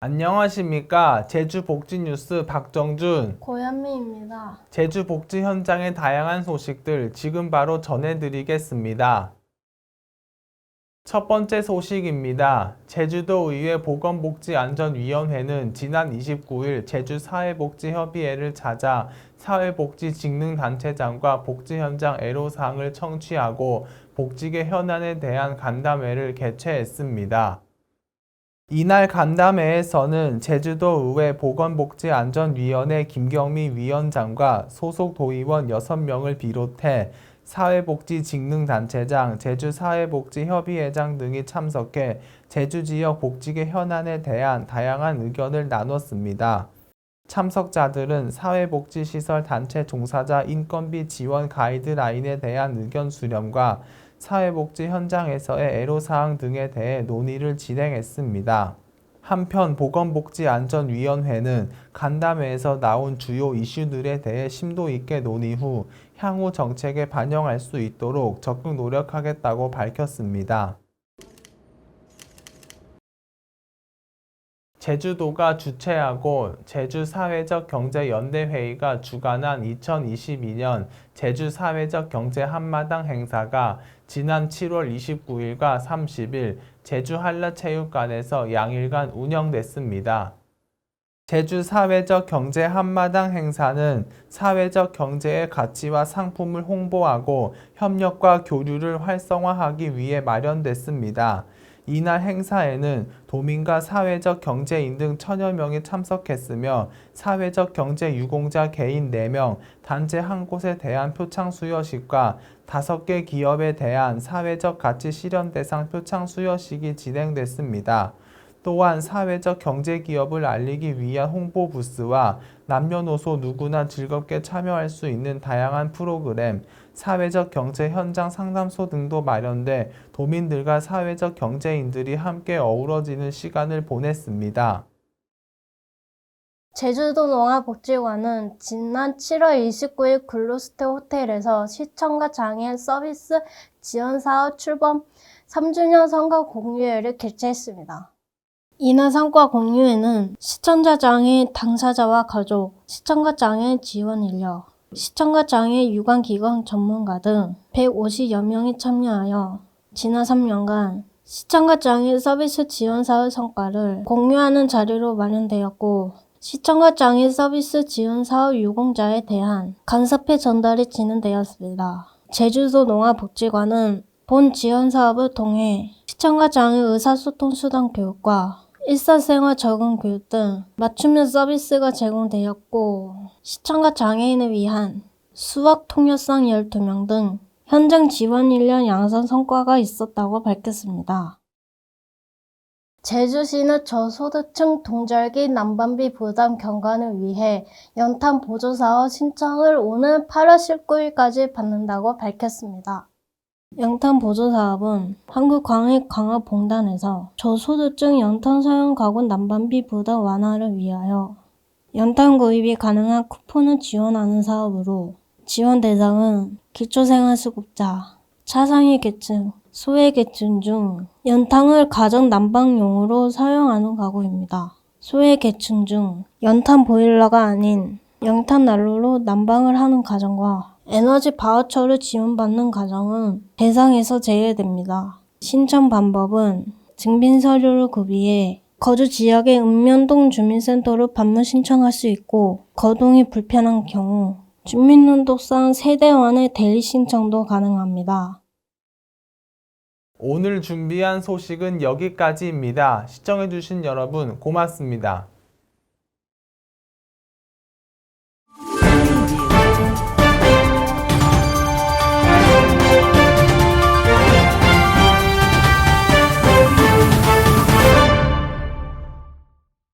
안녕하십니까. 제주복지뉴스 박정준. 고현미입니다. 제주복지 현장의 다양한 소식들 지금 바로 전해드리겠습니다. 첫 번째 소식입니다. 제주도의회 보건복지안전위원회는 지난 29일 제주사회복지협의회를 찾아 사회복지직능단체장과 복지현장 애로사항을 청취하고 복지계 현안에 대한 간담회를 개최했습니다. 이날 간담회에서는 제주도의회 보건복지안전위원회 김경미 위원장과 소속 도의원 6명을 비롯해 사회복지직능단체장, 제주사회복지협의회장 등이 참석해 제주지역 복지계 현안에 대한 다양한 의견을 나눴습니다. 참석자들은 사회복지시설 단체 종사자 인건비 지원 가이드라인에 대한 의견 수렴과 사회복지 현장에서의 애로사항 등에 대해 논의를 진행했습니다. 한편 보건복지안전위원회는 간담회에서 나온 주요 이슈들에 대해 심도 있게 논의 후 향후 정책에 반영할 수 있도록 적극 노력하겠다고 밝혔습니다. 제주도가 주최하고 제주사회적경제연대회의가 주관한 2022년 제주사회적경제 한마당 행사가 지난 7월 29일과 30일 제주한라체육관에서 양일간 운영됐습니다. 제주사회적 경제 한마당 행사는 사회적 경제의 가치와 상품을 홍보하고 협력과 교류를 활성화하기 위해 마련됐습니다. 이날 행사에는 도민과 사회적 경제인 등 1000여 명이 참석했으며 사회적 경제 유공자 개인 4명, 단체 한 곳에 대한 표창 수여식과 5개 기업에 대한 사회적 가치 실현 대상 표창 수여식이 진행됐습니다. 또한 사회적 경제기업을 알리기 위한 홍보 부스와 남녀노소 누구나 즐겁게 참여할 수 있는 다양한 프로그램, 사회적 경제 현장 상담소 등도 마련돼 도민들과 사회적 경제인들이 함께 어우러지는 시간을 보냈습니다. 제주도 농아복지관은 지난 7월 29일 글로스테 호텔에서 시청과 장애인 서비스 지원사업 출범 3주년 성과 공유회를 개최했습니다. 이날 성과 공유회는 시청자 장애인 당사자와 가족, 시청과 장애인 지원 인력, 시청과 장애인 유관기관 전문가 등 150여 명이 참여하여 지난 3년간 시청과 장애인 서비스 지원사의 성과를 공유하는 자리로 마련되었고, 시청과 장애인 서비스 지원사업 유공자에 대한 간사표 전달이 진행되었습니다. 제주도 농아복지관은 본 지원사업을 통해 시청과 장애인 의사소통 수단 교육과 일상생활 적응 교육 등 맞춤형 서비스가 제공되었고, 시청과 장애인을 위한 수학 통역상 12명 등 현장 지원 인력 양성 성과가 있었다고 밝혔습니다. 제주시는 저소득층 동절기 난방비 부담 경감을 위해 연탄 보조사업 신청을 오는 8월 19일까지 받는다고 밝혔습니다. 연탄 보조사업은 한국광역광업공단에서 저소득층 연탄 사용 가구 난방비 부담 완화를 위하여 연탄 구입이 가능한 쿠폰을 지원하는 사업으로, 지원 대상은 기초생활수급자, 차상위 계층, 소외계층 중 연탄을 가정 난방용으로 사용하는 가구입니다. 소외계층 중 연탄 보일러가 아닌 연탄 난로로 난방을 하는 가정과 에너지 바우처를 지원받는 가정은 대상에서 제외됩니다. 신청 방법은 증빙 서류를 구비해 거주 지역의 읍면동 주민센터로 방문 신청할 수 있고, 거동이 불편한 경우 주민등록상 세대원의 대리 신청도 가능합니다. 오늘 준비한 소식은 여기까지입니다. 시청해주신 여러분 고맙습니다.